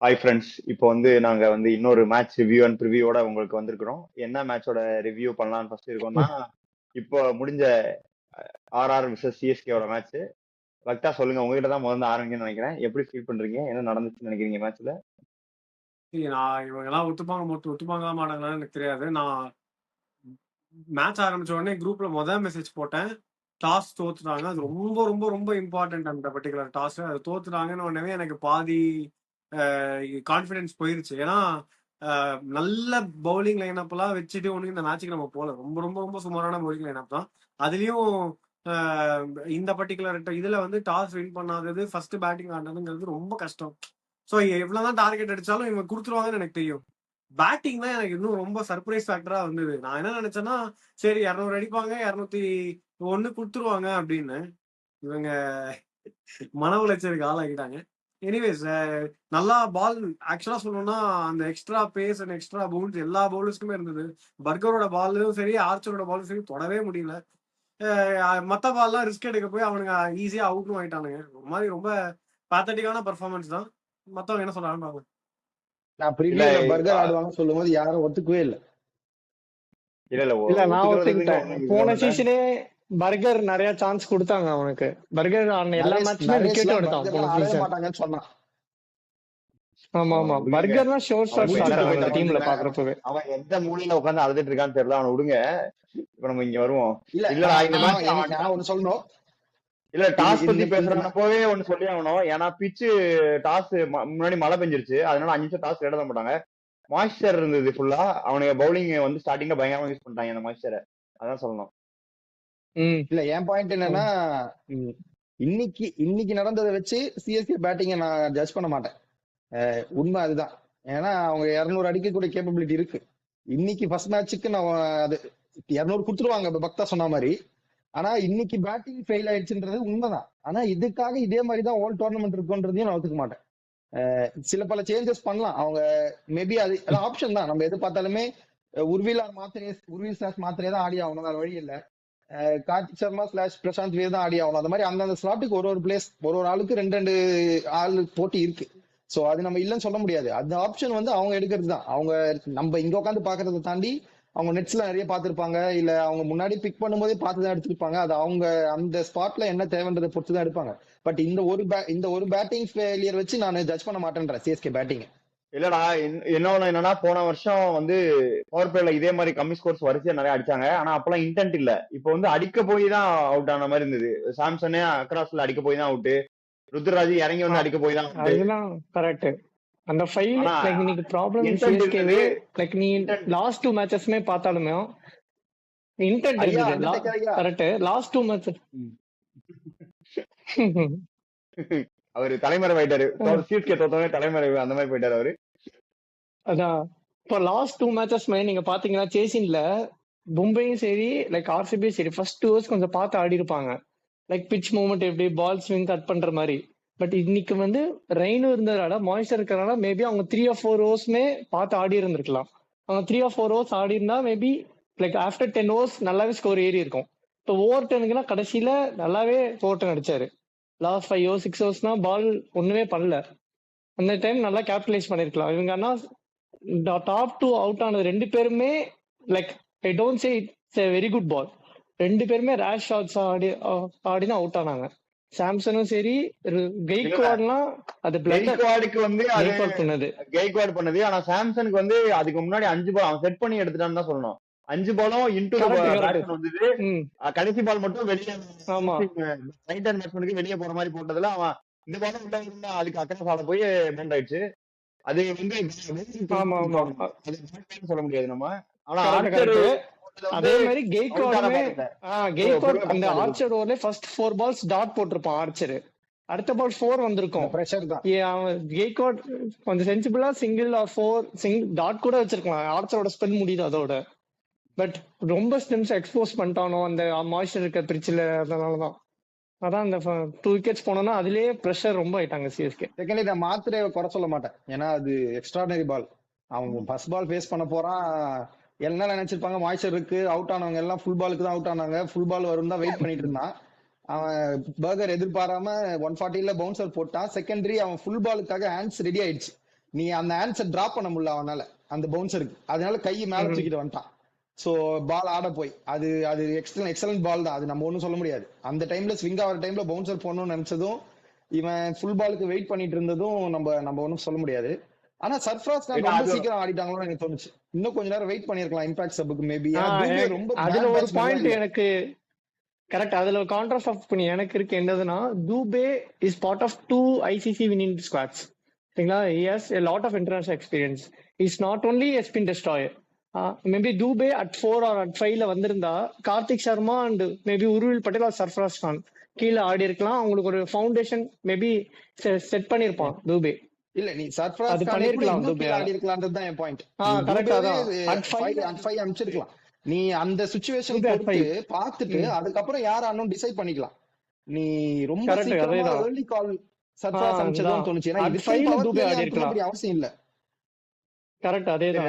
Hi friends. இப்போ வந்து நாங்க வந்து இன்னொரு மேட்ச் ரிவ்யூ அண்ட் ப்ரிவியூவோட உங்களுக்கு வந்திருக்கிறோம். என்ன மேட்சோட ரிவ்யூ பண்ணலாம்னு ஃபர்ஸ்ட் இருக்கோம்னா, இப்போ முடிஞ்ச ஆர்ஆர் விசஸ் சிஎஸ்கேவோட மேட்ச். கரெக்டா சொல்லுங்க, உங்ககிட்ட தான் முதல்ல ஆரம்பிக்கணும்னு நினைக்கிறேன். எப்படி ஃபீல் பண்றீங்க, என்ன நடந்துச்சுன்னு நினைக்கிறீங்க மேட்ச்ல? நான் இவங்கெல்லாம் ஒத்துப்பாங்க மாட்டாங்களான்னு எனக்கு தெரியாது. நான் மேட்ச் ஆரம்பிச்ச உடனே குரூப்ல மெசேஜ் போட்டேன். டாஸ் தோத்துட்டாங்க. அது ரொம்ப ரொம்ப ரொம்ப இம்பார்ட்டன்ட் அந்த பர்டிகுலர் டாஸ். அது தோத்துட்டாங்கன்னு உடனே எனக்கு பாதி கான்ஃபிடன்ஸ் போயிருச்சு. ஏன்னா நல்ல பவுலிங் லைனப் எல்லாம் வச்சுட்டு ஒண்ணு இந்த மேட்சுக்கு நம்ம போல. ரொம்ப ரொம்ப ரொம்ப சுமாரான பவுலிங் லைனப் தான். அதுலயும் இந்த பர்டிகுலர் இதுல வந்து டாஸ் வின் பண்ணாதது, ஃபர்ஸ்ட் பேட்டிங் ஆடினதுங்கிறது ரொம்ப கஷ்டம். ஸோ எவ்வளவுதான் டார்கெட் அடிச்சாலும் இவங்க கொடுத்துருவாங்கன்னு எனக்கு தெரியும். பேட்டிங் தான் எனக்கு இன்னும் ரொம்ப சர்ப்ரைஸ் ஃபேக்டரா வந்தது. நான் என்ன நினைச்சேன்னா, சரி 200 அடிப்பாங்க, 201 கொடுத்துருவாங்க அப்படின்னு. இவங்க மன உளைச்சலுக்கு ஆளாகிட்டாங்க. எனிவேஸ், நல்லா பால் ஆக்சுவலா சொல்லணும்னா அந்த extra pace and extra balls எல்லா பவுலர்ஸ்க்குமே இருந்தது. பர்கரோட பாலும் சரி, ஆர்ச்சரோட பாலும் சரி தொடவே முடியல. மத்த பால்லாம் ரிஸ்க் எடுக்க போய் அவனுங்க ஈஸியா அவுட்டும் ஆயிட்டானுங்க. ஒரு மாதிரி ரொம்ப பேத்தட்டிக்கான பெர்ஃபார்மன்ஸ் தான். மத்தவங்க என்ன சொல்றாங்கன்னு பாக்கலாம். நான் இல்ல ப்ரிவியூல பர்கர் ஆடுவாங்கன்னு சொல்லும்போது யாரும் ஒத்துக்கவே இல்ல. இல்ல நான் ஒத்துக்கிட்டேன். போன ஒத்துக்கிறதுக்கு சீசனே பர்கர் நிறைய சான்ஸ் கொடுத்தாங்க அவனுக்கு. பர்கர் ஆன எல்லா மேட்சுமே விக்கெட் எடுத்தான் போன பர்கர் ஆடவே சீசன். மாட்டாங்கன்னு சொன்னான். ஆமா ஆமா, அவனை விடுங்க. பர்கர் தான் ஷோர் அவன் ஸ்டார்ட் என்ன அந்த டீம்ல பாக்குறப்பவே. அவன் எந்த மூலையில உட்காந்து அழுதுட்டு இருக்கான்னு தெரியல, அவனை விடுங்க. இப்ப நம்ம இங்க வருவோம். இல்ல இல்லடா இந்த நான் மேட்ச் நான் ஒண்ணு சொல்லணும். இல்ல டாஸ் பத்தி இந்த பேசுறப்பவே ஒண்ணு சொல்லி ஆகணும். ஏன்னா பிச்சு டாஸ் முன்னாடி மழை பெஞ்சிருச்சு, அதனால 5 நிமிஷம் டாஸ் எழுத மாட்டாங்க. மாய்ஸ்சர் இருந்தது ஃபுல்லா. அவனுக்கு பவுலிங் வந்து ஸ்டார்டிங்ல பயங்கரமா யூஸ் பண்ணிட்டாங்க அந்த மாய்ஸ்சரை. அதான் சொல்லணும். இல்ல என் பாயிண்ட் என்னன்னா, இன்னைக்கு நடந்ததை வச்சு சிஎஸ்கே பேட்டிங்கை நான் ஜட்ஜ் பண்ண மாட்டேன். உண்மை அதுதான். ஏன்னா அவங்க 200 அடிக்க கூட கேப்பபிலிட்டி இருக்கு. இன்னைக்கு ஃபர்ஸ்ட் மேட்சுக்கு நான் அது 200 கொடுத்துருவாங்க பக்தா சொன்ன மாதிரி. ஆனா இன்னைக்கு பேட்டிங் ஃபெயில் ஆயிடுச்சுன்றது உண்மைதான். ஆனா இதுக்காக இதே மாதிரி தான் ஓல் டோர்னமெண்ட் இருக்குன்றதையும் நான் ஒத்துக்க மாட்டேன். சில பல சேஞ்சஸ் பண்ணலாம் அவங்க. மேபி அது ஆப்ஷன் தான். நம்ம எது பார்த்தாலுமே உர்வில் ஸ்லாஷ் மாத்திரையே தான் ஆடி ஆகணும், வேற வழி இல்ல. கார்த்திக் சர்மா ஸ்லாஷ் பிரசாந்த் வீர் தான் ஆடி ஆகணும். அந்த மாதிரி அந்தந்த ஸ்லாட்டுக்கு ஒரு பிளேஸ், ஒரு ஆளுக்கு 2 ஆள் போட்டி இருக்கு. சோ அது நம்ம இல்லைன்னு சொல்ல முடியாது. அந்த ஆப்ஷன் வந்து அவங்க எடுக்கிறது தான். அவங்க நம்ம இங்க உட்காந்து பாக்குறதை தாண்டி அவங்க நெட்ஸ்ல நிறைய பார்த்திருப்பாங்க, இல்ல அவங்க முன்னாடி பிக் பண்ணும்போதே பார்த்துதான் எடுத்திருப்பாங்க. அது அவங்க அந்த ஸ்பாட்ல என்ன தேவைன்றதை பொறுத்து தான் எடுப்பாங்க. பட் இந்த ஒரு பேட்டிங் ஃபெயிலியர் வச்சு நான் ஜட்ஜ் பண்ண மாட்டேன்றேன் சிஎஸ்கே பேட்டிங். இல்லடா இன்னொன்னு என்னன்னா, போன வருஷம் வந்து பவர் பிளேல இதே மாதிரி கம்மி ஸ்கோர்ஸ் வரிசையா நிறைய அடிச்சாங்க. ஆனா அப்பெல்லாம் இன்டென்ட் இல்ல. இப்போ வந்து அடிக்க போய் தான் அவுட் ஆன மாதிரி இருந்தது. சாம்சனே அக்ராஸ்ல அடிக்க போய் தான் அவுட், ருத்ராஜ் இறங்கி வந்து அடிக்க போய் தான் அவுட். அதெல்லாம் கரெக்ட். அந்த ஃபைல் லைக் இன்னைக்கு ப்ராப்ளம் சிஎஸ்கேவே. லைக் நீ லாஸ்ட் 2 மேட்சஸ்மே பார்த்தாலுமே இன்டென்ட் இருந்தது. கரெக்ட். லாஸ்ட் 2 மேட்சஸ் அவரு தலைமறைவாயிட்டாரு. சிஎஸ்கே தோத்தவங்க தலைமறைவு அந்த மாதிரி போயிட்டாரு அவரு. அதான் இப்போ லாஸ்ட் 2 மேட்சஸ்மே நீங்க பாத்தீங்கன்னா சேசின்ல மும்பையும் சரி லைக் ஆர்சிபியும் சரி ஃபர்ஸ்ட் 2 ஹவர்ஸ் கொஞ்சம் பார்த்து ஆடி இருப்பாங்க. லைக் பிச் மூவ்மெண்ட் எப்படி பால் ஸ்விங் கட் பண்ற மாதிரி. பட் இன்னைக்கு வந்து ரெயினும் இருந்ததால மாய்ஸ்சர் இருக்கிறனால மேபி அவங்க 3 or 4 ஹவர்ஸ்மே பார்த்து ஆடி இருந்திருக்கலாம். அவங்க 3 or 4 ஹவர்ஸ் ஆடி இருந்தா மேபி லைக் ஆஃப்டர் 10 ஹவர்ஸ் நல்லாவே ஸ்கோர் ஏறி இருக்கும். இப்போ ஓவர் 10க்குனா கடைசியில நல்லாவே ஓவர் 10 அடிச்சாரு. லாஸ்ட் 5 ஹவர்ஸ் 6 ஹவர்ஸ்னா பால் ஒண்ணுமே பண்ணல. அந்த டைம் நல்லா கேபிட்டலைஸ் பண்ணிருக்கலாம் இவங்க. ஆனா டாப் 2 அவுட் ஆனது 2 பேருமே like I don't say it's a very good ball. 2 பேருமே ரேஷ் ஷாட்ஸ் ஆடினா அவுட் ஆனாங்க. சாம்சனும் சரி கெய்க்வாட்லாம் அது கெய்க்வாடுக்கு வந்து கெய்க்வாட் பண்ணது. ஆனா சாம்சனுக்கு வந்து அதுக்கு முன்னாடி 5 பால் அவன் செட் பண்ணி எடுத்துட்டான்னு தான் சொல்லணும். 5 பாலும் இன்டு பேட்ஸ்மேன் வந்தது. கடைசி பால் மட்டும் வெளியே ரைட் ஹேண்ட் பேட்ஸ்மேனுக்கு வெளியே போற மாதிரி போட்டதுல அவன் இந்த பாலும் உள்ள இருந்தா அதுக்கு அக்கறை சால போய் பெண்ட் ஆயிடுச்சு. அது வந்து சொல்ல முடியாது நம்ம. ஆனா அதே மாதிரி கெய்க்வாட் அந்த ஆர்ச்சர் ஓவர்ல ஃபர்ஸ்ட் 4 பால்ஸ் டாட் போட்டிருப்பான் ஆர்ச்சர். அடுத்த பால் 4 வந்திருக்கும். கெய்க்வாட் கொஞ்சம் சென்சிபிளா சிங்கிள் ஆர் 4 டாட் கூட வச்சிருக்கலாம். ஆர்ச்சரோட ஸ்பெல் முடியுது அதோட. பட் ரொம்ப ஸ்டெம்ஸ் எக்ஸ்போஸ் பண்ணிட்டானோ அந்த மாய்ஸ்சர் இருக்க பிரிட்ஜ்ல. அதனாலதான் அதான் அந்த 2 விக்கெட்ஸ் போனோம்னா அதுலயே பிரஷர் ரொம்ப ஆயிட்டாங்க சிஎஸ்கே. செகண்ட்லி நான் மாத்திரை குறை சொல்ல மாட்டேன். ஏன்னா அது எக்ஸ்ட்ராடனரி பால். அவங்க ஃபர்ஸ்ட் பால் ஃபேஸ் பண்ண போறான். எல்லாம் நினைச்சிருப்பாங்க மாய்ச்சர் இருக்கு, அவுட் ஆனவங்க எல்லாம் ஃபுல் பாலுக்கு தான் அவுட் ஆனாங்க, ஃபுல் பால் வரும் தான் வெயிட் பண்ணிட்டு இருந்தான். அவன் பர்கர் எதிர்பாராம 140ல பவுன்சர் போட்டான். செகண்டரி அவன் ஃபுல் பாலுக்காக ஹேண்ட்ஸ் ரெடி ஆயிடுச்சு. நீ அந்த ஆன்சர் டிராப் பண்ண முடியல அவனால அந்த பவுன்சருக்கு, அதனால கை மேல தூக்கிட்டு வந்துட்டான். சோ பால் ஆட போய் அது அது எக்ஸலன்ட் பால் தான், அது நம்ம ஒண்ணும் சொல்ல முடியாது. அந்த டைம்ல ஸ்விங் ஆகிற டைம்ல பவுன்சர் போடணும்னு நினைச்சதும் இவன் ஃபுல் பாலுக்கு வெயிட் பண்ணிட்டு இருந்ததும் நம்ம ஒன்றும் சொல்ல முடியாது. ஆனா சர்ஃப்ராஸ் ரொம்ப சீக்கிரம் ஆடிட்டாங்களோன்னு எனக்கு தோணுச்சு. இன்னும் கொஞ்ச நேரம் வெயிட் பண்ணிருக்கலாம் இம்பாக்ட் சப்புக்கு மேபி. ரொம்ப அதுல ஒரு பாயிண்ட் எனக்கு கரெக்ட், அதுல ஒரு கான்ட்ராஸ்ட் ஆஃப் பண்ணி எனக்கு இருக்கு என்னதுன்னா, Dube is part of 2 ICC winning squads. சரிங்களா, he has a lot of international experience. He's not only a spin destroyer. Maybe Dube at 4 or at 5ல வந்திருந்தா கார்த்திக் சர்மா அண்ட் மேபி உருவில் பட்டேல் ஆர் சர்ஃப்ராஸ் கான் கீழே ஆடி இருக்கலாம். அவங்களுக்கு ஒரு ஃபவுண்டேஷன் மேபி செட் பண்ணிருப்பான் தூபே. இல்ல நீ சர்ஃப்ராஸ் அது பண்ணிருக்கலாம், தூபே ஆடி இருக்கலாம்ன்றது தான் என் பாயிண்ட். கரெக்ட், அதான் at 5 அமிச்சிருக்கலாம். நீ அந்த சிச்சுவேஷன் பார்த்துட்டு அதுக்கப்புறம் யார் ஆனும் டிசைட் பண்ணிக்கலாம். நீ ரொம்ப சீக்கிரமா early call சர்ஃப்ராஸ் அமிச்சதும் தோணுச்சு. ஏன்னா இது 5 தூபே ஆடி இருக்கலாம், அவசியம் இல்ல. கரெக்ட், அதேதான்.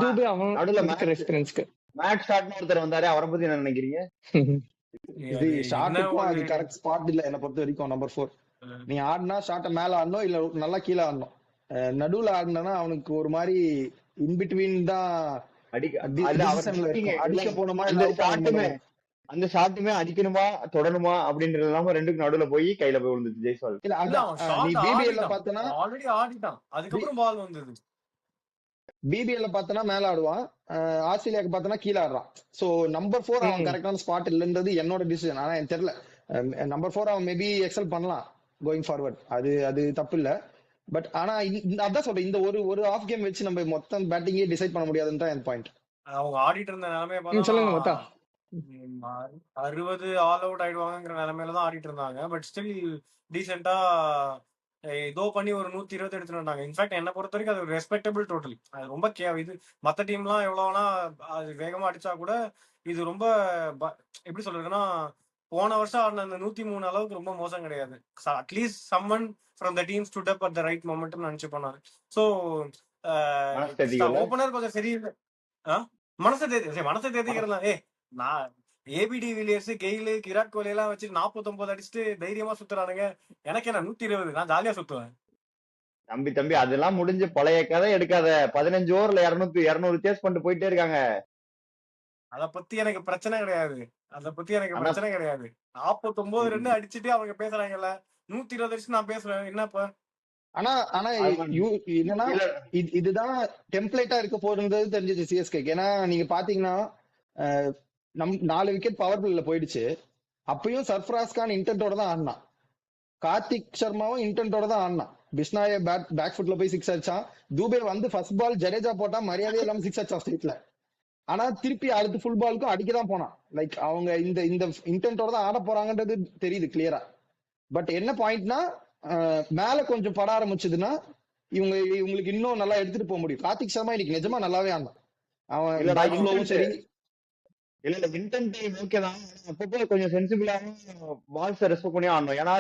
தூபே அவன் எக்ஸ்பீரியன்ஸ்க்கு மேட்ச் ஷாட்னு ஒருத்தர் வந்தாரு, அவரை பத்தி என்ன நினைக்கிறீங்க? இது ஷாட்டுக்கும் அது கரெக்ட் ஸ்பாட் இல்ல என்ன பொறுத்த வரைக்கும். நம்பர் 4 நீ ஆடினா ஷாட்டை மேல ஆடணும், இல்ல நல்லா கீழே ஆடணும். நடுவுல ஆடினா அவனுக்கு ஒரு மாதிரி இன்பிட்வீன் தான் அடிக்க போனோமா அந்த ஷாட்டுமே அடிக்கணுமா தொடணுமா அப்படின்றதுலாம ரெண்டுக்கு நடுவுல போய் கையில போய் விழுந்துச்சு ஜெய்ஸ்வால். இல்ல நீ பிபிஎல்ல பார்த்தனா ஆல்ரெடி ஆடிட்டான், அதுக்கப்புறம் பால் வந்தது. பிபிஎல்ல பார்த்தனா மேல ஆடுவான், ஆஸ்திரேலியாக்கு பார்த்தனா கீழே ஆடுறான். சோ நம்பர் 4 அவன் கரெக்டான ஸ்பாட் இல்லன்றது என்னோட டிசிஷன். ஆனா எனக்கு தெரியல, நம்பர் 4 அவன் மேபி எக்ஸல் பண்ணலாம் கோயிங் ஃபார்வர்ட், அது தப்பு இல்ல. பட் ஆனா அதான் சொல்றேன், இந்த ஒரு ஆஃப் கேம் வச்சு நம்ம மொத்தம் பேட்டிங்கே டிசைட் பண்ண முடியாதுன்னு தான் என் பாயிண்ட். அவங்க ஆடிட்டு இருந்த நிலைமையை சொல்லுங்க மொத்தா 60 ஆல் அவுட் ஆயிடுவாங்கிற நிலைமையில தான் ஆடிட்டு இருந்தாங்க. பட் ஸ்டில் டீசெண்டா ஏதோ பண்ணி ஒரு 120 எடுத்துட்டு வந்தாங்க. இன்ஃபேக்ட் என்ன பொறுத்த வரைக்கும் அது ஒரு ரெஸ்பெக்டபிள் டோட்டல். அது ரொம்ப இது மற்ற டீம்லாம் எவ்வளோனா அது வேகமா அடிச்சா கூட இது ரொம்ப எப்படி சொல்றதுன்னா, போன வருஷம் ஆடின அந்த 103 அளவுக்கு ரொம்ப மோசம் கிடையாது. At least someone from the team stood up at the right மொமெண்ட்னு நினைச்சு போனாரு. ஸோ ஓப்பனர் கொஞ்சம் சரியில்லை. மனசை தேர்த்திக்கிறதா நான் ABD Villiers, Gayle, Virat Kohli எல்லாம் வச்சு 49 அடிச்சுட்டு தைரியமா சுத்துறானுங்க. எனக்கு என்ன 120, நான் ஜாலியா சுத்துவேன். தம்பி அதெல்லாம் முடிஞ்சு பழைய கதை எடுக்காத. 15 ஓவர்ல 200 சேஸ் பண்ணிட்டு போயிட்டே இருக்காங்க. அத பத்தி எனக்கு பிரச்சனை கிடையாது. 49 ரன் அடிச்சுட்டு அவங்க பேசுறாங்கல்ல, 120 அடிச்சு நான் பேசுறேன் என்னப்ப. ஆனா என்னன்னா இதுதான் டெம்ப்ளேட்டா இருக்க போறது தெரிஞ்சது சிஎஸ்கே. ஏன்னா நீங்க பாத்தீங்கன்னா 4 விக்கெட் பவர் பிளேல போயிடுச்சு. அப்பயும் சர்ஃப்ராஸ் கான் இன்டென்ட்டோட தான் ஆடினான், கார்த்திக் சர்மாவும் இன்டென்ட்டோட தான் ஆடினான். பிஸ்னாய பேக் ஃபுட்ல போய் 6 அடிச்சான். தூபே வந்து ஃபர்ஸ்ட் பால் ஜடேஜா போட்டா மரியாதையே இல்லாம 6 அடிச்சான் ஸ்ட்ரைட்ல. ஆனா திருப்பி அடுத்து ஃபுல் பாலுக்கும் அடிக்கதான் போனான். லைக் அவங்க இந்த இன்டென்ட்டோட தான் ஆட போறாங்கன்றது தெரியுது கிளியரா. பட் என்ன பாயிண்ட்னா, மேல கொஞ்சம் பட ஆரம்பிச்சதுன்னா இவங்களுக்கு இன்னும் நல்லா எடுத்துட்டு போக முடியும். கார்த்திக் சர்மா இன்னைக்கு நிஜமா நல்லாவே ஆனான். அவன் சரி இல்ல இன்டென்ட் ஓகே தான், அப்பப்போ கொஞ்சம் சென்சிபிளாவும் பால்ஸ் ரெஸ்பெக்ட் பண்ணி ஆடணும். ஏன்னா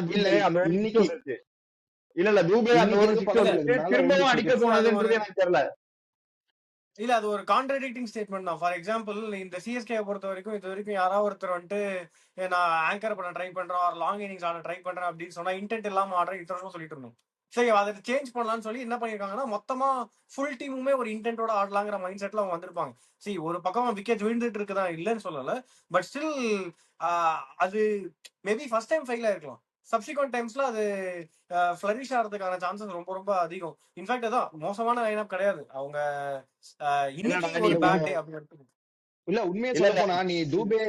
இன்னைக்கு இல்ல தூபே அந்த ஒரு திரும்பவும் அடிக்க போனதுன்றது எனக்கு தெரியல. இல்ல அது ஒரு கான்ட்ராடிக்டிங் ஸ்டேட்மெண்ட் தான். ஃபார் எக்ஸாம்பிள் இந்த சிஎஸ்கே பொறுத்த வரைக்கும் இது வரைக்கும் யாராவது ஒருத்தர் வந்துட்டு நான் ஆங்கர் பண்ண ட்ரை பண்றேன், லாங் இன்னிங்ஸ் ஆட ட்ரை பண்றேன் அப்படின்னு சொன்னா இன்டென்ட் இல்லாம ஆடுறேன் இத்தனை வருஷம் சொல்லிட்டு இருந்தோம். சரி அதை சேஞ்ச் பண்ணலாம்னு சொல்லி என்ன பண்ணிருக்காங்கன்னா, மொத்தமா ஃபுல் டீமுமே ஒரு இன்டென்ட்டோட ஆடலாங்கிற மைண்ட் செட்ல அவங்க வந்திருப்பாங்க. சரி ஒரு பக்கம் விக்கெட் விழுந்துட்டு இருக்குதான் இல்லைன்னு சொல்லல, பட் ஸ்டில் அது மேபி ஃபர்ஸ்ட் டைம் ஃபெயில் ஆயிருக்கலாம். சப்சிக்வெண்ட் டைம்ஸ்ல அது ஃபிளரிஷ் ஆகிறதுக்கான சான்சஸ் ரொம்ப ரொம்ப அதிகம். இன்ஃபேக்ட் அதான் மோசமான லைன் அப் கிடையாது. அவங்க இல்ல உண்மையா சொல்ல போனா, நீ தூபே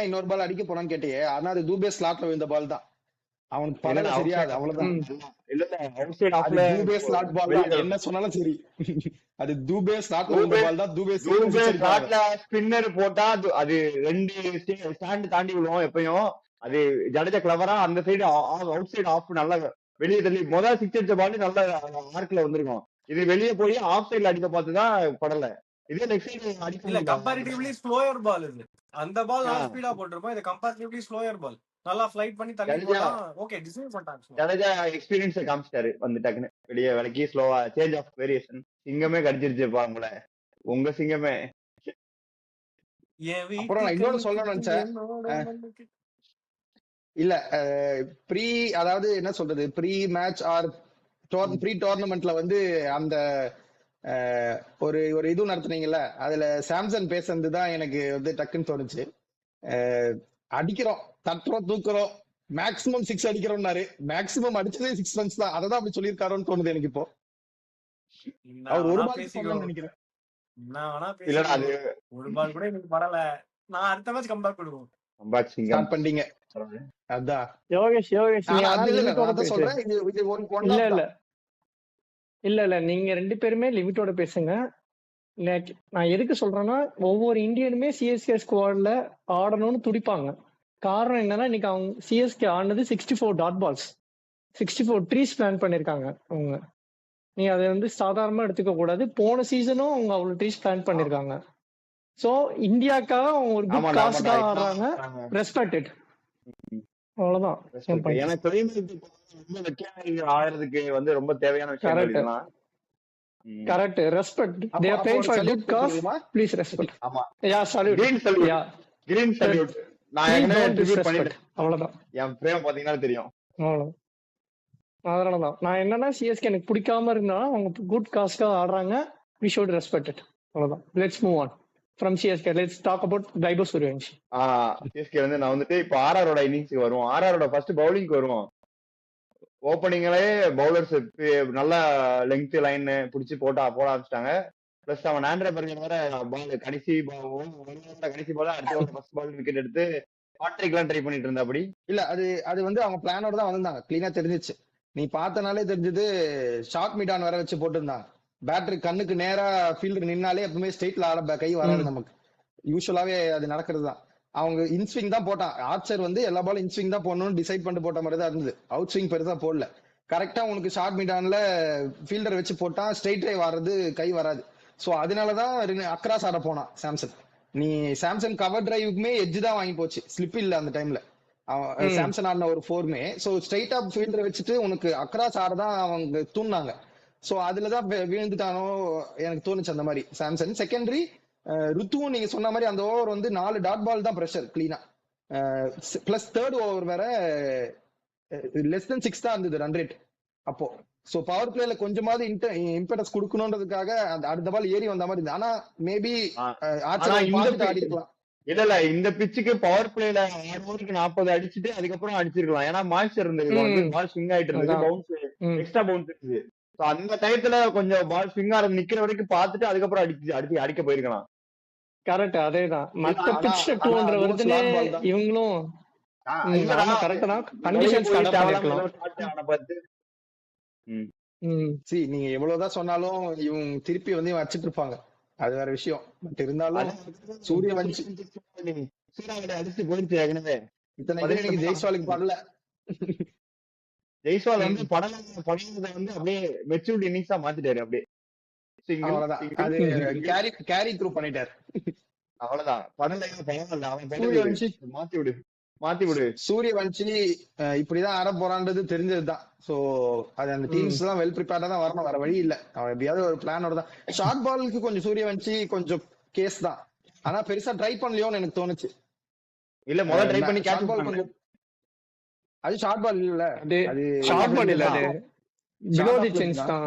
இன்னொரு பால் அடிக்க போனான்னு கேட்டியே, ஆனா அது தூபே ஸ்லாட்ல விழுந்த பால் தான். அவனுக்கு படம் சரியாது, அவ்வளவுதான். தூபே ஸ்லாட் பால் தான், என்ன சொன்னாலும் சரி. அது தூபே ஸ்லாட்ல விழுந்த பால் தான். தூபே ஸ்லாட்ல ஸ்பின்னர் போட்டா அது 2 ஸ்டாண்ட் தாண்டி விழுவோம் எப்பயும். அது ஜடேஜா கிளவரா அந்த சைடு அவுட் சைடு ஆஃப் நல்லா வெளியே தள்ளி முதல் 6 அடிச்ச பால் நல்ல ஆர்க்ல வந்திருக்கும். இது வெளியே போய் ஆஃப் சைட்ல அடிக்க பார்த்துதான் படல. இதே லெஃப்ட் சைடு அடிக்க இல்ல, கம்பேரிட்டிவ்லி ஸ்லோயர் பால் இது. அந்த பால் நல்லா ஸ்பீடா போட்டுருப்போம், இது கம்பேரிட்டிவ்லி ஸ்லோயர் பால். நல்லா ஃளைட் பண்ணி தள்ளி போனா ஓகே டிசைன் பண்ணிட்டாங்க. ஜடேஜா எக்ஸ்பீரியன்ஸ் காமிச்சிட்டாரு வந்து டக்குன்னு வெளியே விலக்கி ஸ்லோவா சேஞ்ச் ஆஃப் வேரியேஷன். சிங்கமே கடிச்சிருச்சுப்பா உங்களை, உங்க சிங்கமே. அப்புறம் நான் இன்னொன்னு சொல்லணும்னு நினைச்சேன். இல்ல அதாவது என்ன சொல்றது, ப்ரீ மேட்ச் ஆர் ப்ரீ டோர்னமெண்ட்ல வந்து அந்த ஒரு ஒரு இது நடத்துனீங்கல்ல, அதுல சாம்சன் பேசுறது தான் எனக்கு வந்து டக்குன்னு தோணுச்சு. அடிக்கிறோம், தட்டுறோம், தூக்குறோம், மேக்ஸிமம் 6 அடிக்கிறோம்னாரு. மேக்ஸிமம் அடிச்சதே 6 ரன்ஸ் தான். அததான் அப்படி சொல்லியிருக்காரோன்னு தோணுது எனக்கு இப்போ. அவர் ஒரு பால் பண்ணணும்னு நினைக்கிறேன். இல்லடா அது ஒரு பால் கூட எனக்கு பரல. நான் அடுத்த மேட்ச் கம்பேக் பண்ணுவோம். கம்பேக் சிங்கம் ஸ்டார்ட் பண்ணீங்க. அதான் யோகேஷ் நீ ஆனா ஆனா அது இல்ல, லிமிட்டோட நான் தான் பேசு. சொல்றேன். இது one இல்ல off இல்ல தான். இல்ல நீங்க 2 பேருமே லிமிட்டோட பேசுங்க. நான் எதுக்கு சொல்றேன்னா ஒவ்வொரு இந்தியனுமே சிஎஸ்கே ஸ்குவாட்ல ஆடணும்னு துடிப்பாங்க. காரணம் என்னன்னா இன்னைக்கு அவங்க சிஎஸ்கே ஆடினது 64 டாட் பால்ஸ், 64 ட்ரீஸ் பிளான் பண்ணிருக்காங்க அவங்க. நீ அதை வந்து சாதாரணமா எடுத்துக்க கூடாது. போன சீசனும் அவங்க அவ்வளவு ட்ரீஸ் பிளான் பண்ணிருக்காங்க. சோ இந்தியாக்காக அவங்க ஒரு குட் ஆமாடா காசுக்காக ஆமாடா ஆடுறாங்க. ரெஸ்பெக்டட், அவ்வளவுதான் என் பாயிண்ட். எனக்கு ரொம்ப வெற்றியாளர்கள் ஆகிறதுக்கு வந்து ரொம்ப தேவையான விஷயங்கள் கரெக்ட் இதெல்லாம். Correct, respect. அப்போ தே ஆர் அப்போ பிளேயிங் ஒரு ஃபார் சல்யூட் குட் காஸ், கொடுத்துருமா? Please respect. ஆமா, yeah salute. Green salute, yeah green salute. நான் ப்ளீஸ் ஏற்கனவே டோன்ட் ட்ரிபியூட் டிஸ்ரெஸ்பெக்ட், பண்ணிட்டேன். அவ்வளவுதான் என் பிரேம் பாத்தீங்கன்னா தெரியும். அவ்வளவுதான். அதனாலதான் நான் என்னன்னா சிஎஸ்கே எனக்கு பிடிக்காம இருந்தாலும் அவங்க குட் காஸ்க்காக ஆடுறாங்க. வி ஷுட் ரெஸ்பெக்ட் இட், அவ்வளவுதான். Let's move on from CSK. Let's talk about Vaibhav Suryavanshi. CSK வந்து நான் வந்துட்டு இப்ப ஆர்ஆரோட இன்னிங்ஸ்க்கு வருவோம். ஆர்ஆரோட ஃபர்ஸ்ட் பவுலிங்க்கு வருவோம். ஓப்பனிங்களே பவுலர்ஸ் நல்ல லெங்த் லைன் பிடிச்சி போட ஆரம்பிச்சிட்டாங்க. பிளஸ் அவன் ஆண்ட்ரே பர்கர் வேற பால் கடைசி கடைசி பால் அடுத்த ஃபர்ஸ்ட் பால் விக்கெட் எடுத்து ஹாட்ரிக் எல்லாம் ட்ரை பண்ணிட்டு இருந்தா. அப்படி இல்ல, அது வந்து அவங்க பிளானோட தான் வந்திருந்தாங்க. கிளீனா தெரிஞ்சிச்சு, நீ பார்த்தனாலே தெரிஞ்சது. ஷார்ட் மிடான் வேற வச்சு போட்டுருந்தாங்க. பேட்டரி கண்ணுக்கு நேரா ஃபீல்டர் நின்னாலே எப்பவுமே ஸ்ட்ரெயிட்ல ஆட கை வராது நமக்கு. யூஸ்வலாவே அது நடக்கிறது தான். அவங்க இன்ஸ்விங் தான் போட்டான். ஆர்ச்சர் வந்து எல்லா பாலும் இன்ஸ்விங் தான் போடணும்னு டிசைட் பண்ணிட்டு போட்ட மாதிரி தான் இருந்தது. அவுட் ஸ்விங் பெருசா போடல. கரெக்டா உனக்கு ஷார்ட் மிடான்ல ஃபீல்டர் வச்சு போட்டா ஸ்ட்ரெயிட் டிரைவ் ஆடுறது கை வராது. சோ அதனாலதான் அக்ராஸ் ஆட போனான் சாம்சன். நீ சாம்சன் கவர் டிரைவுக்குமே எட்ஜ் தான் வாங்கி போச்சு, ஸ்லிப் இல்ல அந்த டைம்ல. சாம்சன் ஆடின ஒரு 4மே. சோ ஸ்ட்ரெயிட் அப் ஃபீல்டர் வச்சுட்டு உனக்கு அக்ராஸ் ஆடதான் அவங்க தூண்டாங்க. சோ அதுலதான் விழுந்துட்டானோ எனக்கு தோணுச்சு அந்த மாதிரி சாம்சன். செகண்டரி ருத்துவும் நீங்க சொன்ன மாதிரி அந்த ஓவர் வந்து 4 டாட் பால் தான் பிரஷர் கிளீனா. பிளஸ் தேர்ட் ஓவர் வேற லெஸ் தென் 6 தான் இருந்தது ரன் ரேட் அப்போ. சோ பவர் பிளேல கொஞ்சமாவது இம்பெடஸ் கொடுக்கணும்ன்றதுக்காக அடுத்த பால் ஏறி வந்த மாதிரி இருந்தது. ஆனா மேபி ஆடி இருக்கலாம். இல்ல இந்த பிச்சுக்கு பவர் பிளேல 40 அடிச்சுட்டு அதுக்கப்புறம் அடிச்சிருக்கலாம். ஏன்னா மாய்ச்சர் இருந்தது, பால் ஸ்விங் ஆயிட்டு இருந்தது, பவுன்ஸ் எக்ஸ்ட்ரா பவுன்ஸ் இருந்தது. அந்த டயத்துல கொஞ்சம் பால் ஸ்விங் ஆறது நிக்கிற வரைக்கும் பார்த்துட்டு அதுக்கப்புறம் அடிக்க போயிருக்கலாம். கரெக்ட், அதேதான். மத்த பிட்ச் 200 வருதுன்னு இவங்களும் கரெக்ட் தான். கண்டிஷன்ஸ் அடாப்ட் பண்ணிருக்கலாம். நீங்க எவ்வளவுதான் சொன்னாலும் இவங்க திருப்பி வந்து வச்சிட்டு இருப்பாங்க, அது வேற விஷயம். பட் இருந்தாலும் சூரியவன்ஷி அடிச்சு போயிடுச்சு ஏற்கனவே. இத்தனை ஜெய்ஸ்வாலுக்கு பண்ணல. ஜெய்ஸ்வால் வந்து படத்தை வந்து அப்படியே மெச்சூரிட்டி இன்னிங்ஸா மாத்திட்டாரு. அப்படியே கேரி த்ரூ பண்ணிட்டாரு. அவ்வளவுதான். அவன் மாத்தி விடு. சூரியவன்ஷி இப்படிதான் ஆட போறான்றது தெரிஞ்சதுதான். சோ அது அந்த டீம்ஸ் எல்லாம் வெல் ப்ரிப்பேர்டா தான் வரணும், வேற வழி இல்ல. அவன் எப்படியாவது ஒரு பிளானோட தான். ஷார்ட் பாலுக்கு கொஞ்சம் சூரியவன்ஷி கொஞ்சம் கேஸ் தான். ஆனா பெருசா ட்ரை பண்ணலையோன்னு எனக்கு தோணுச்சு. இல்ல முதல்ல ட்ரை பண்ணி கேட்ச் பால் கொஞ்சம் அது ஷார்ட் பால் இல்ல, அது ஷார்ட் பால் இல்ல, அது பிலோ தி சென்ஸ் தான்.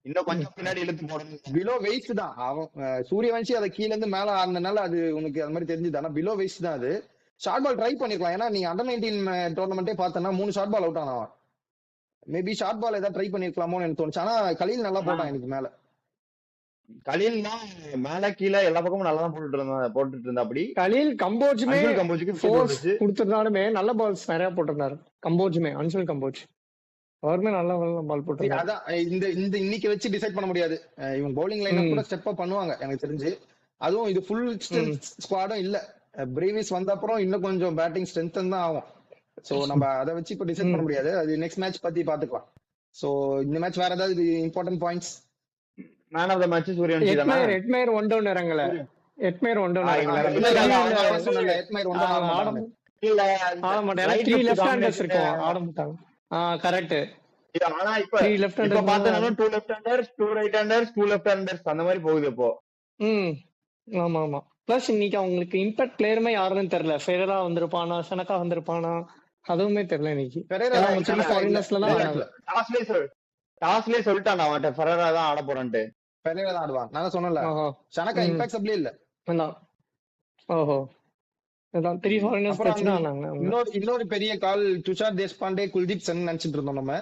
இன்னும் கொஞ்சம் பின்னாடி இழுத்து போடணும். பிலோ வெயிட் தான். அவன் சூரியவன்ஷி அதை கீழ இருந்து மேல ஆடினால அது உனக்கு அது மாதிரி தெரிஞ்சுது. ஆனா பிலோ வெயிட் தான் அது. ஷார்ட் பால் ட்ரை பண்ணிருக்கலாம். ஏன்னா நீங்க அண்டர் 19 டோர்னமெண்டே பார்த்தனா 3 ஷார்ட் பால் அவுட் ஆனான். மேபி ஷார்ட் பால் ஏதாவது ட்ரை பண்ணிருக்கலாமோன்னு எனக்கு தோணுச்சு. ஆனா கலீல் நல்லா போட்டான் எனக்கு மேல. கலீல் தான் மேல கீழே எல்லா பக்கமும் நல்லா தான் போட்டுட்டு இருந்தா. அப்படி கலீல் கம்போஜுக்கு ஃபோர்ஸ் கொடுத்ததாலுமே நல்ல பால்ஸ் நிறைய போட்டிருந்தாரு. கம்போஜுமே அன்சுல் கம்போஜ் அவருமே நல்ல பால் போட்டிருந்தாரு. அதான் இந்த இன்னைக்கு வச்சு டிசைட் பண்ண முடியாது. இவங்க பவுலிங் லைன் கூட ஸ்டெப் அப் பண்ணுவாங்க எனக்கு தெரிஞ்சு. அதுவும் இது ஃபுல் ஸ்குவாடும் இல்ல. பிரேவிஸ் வந்த அப்புறம் இன்னும் கொஞ்சம் பேட்டிங் ஸ்ட்ரென்த் தான் ஆகும். சோ நம்ம அதை வச்சு இப்ப டிசைட் பண்ண முடியாது. அது நெக்ஸ்ட் மேட்ச் பத்தி பாத்துக்கலாம். சோ இந்த மேட்ச் வேற ஏதாவது important points? Man of the match Suryavanshi தானா? எட்மையர் ஒன் டவுன் இறங்கல. எட்மையர் ஒன் டவுன் இல்ல ஆட மாட்டாங்க. 3 லெஃப்ட் ஹேண்டர்ஸ் இருக்கும், ஆட மாட்டாங்க. கரெக்ட். ஆனா இப்ப 3 லெஃப்ட் ஹேண்டர்ஸ் பார்த்தா 2 left handers 2 right handers 2 left handers அந்த மாதிரி போகுது இப்போ. ஆமா ஆமா. பிளஸ் இன்னைக்கு அவங்களுக்கு இம்பாக்ட் பிளேயருமே யாருன்னு தெரியல. ஃபெரேரா வந்திருப்பானா, சனகா வந்திருப்பானா, அதுவுமே தெரியல இன்னைக்கு. டாஸ்லயே சொல்லிட்டான் அவன்கிட்ட ஃபெரரா தான் ஆட போறான்ட்டு. பெரேரா தான் ஆடுவான். நான் சொன்னேன்ல ஓஹோ ஷனக்கா ம் இம்பாக்சபிளே இல்ல. அதான் ஓஹோ அதான் 3 ஃபாரினர்ஸ் அப்புறம் வச்சு அந்த தான் ஆனாங்க அவங்க. இன்னொரு பெரிய கால் துஷார் தேஷ்பாண்டே குல்தீப் சென் நினைச்சிட்டு இருந்தோம் நம்ம.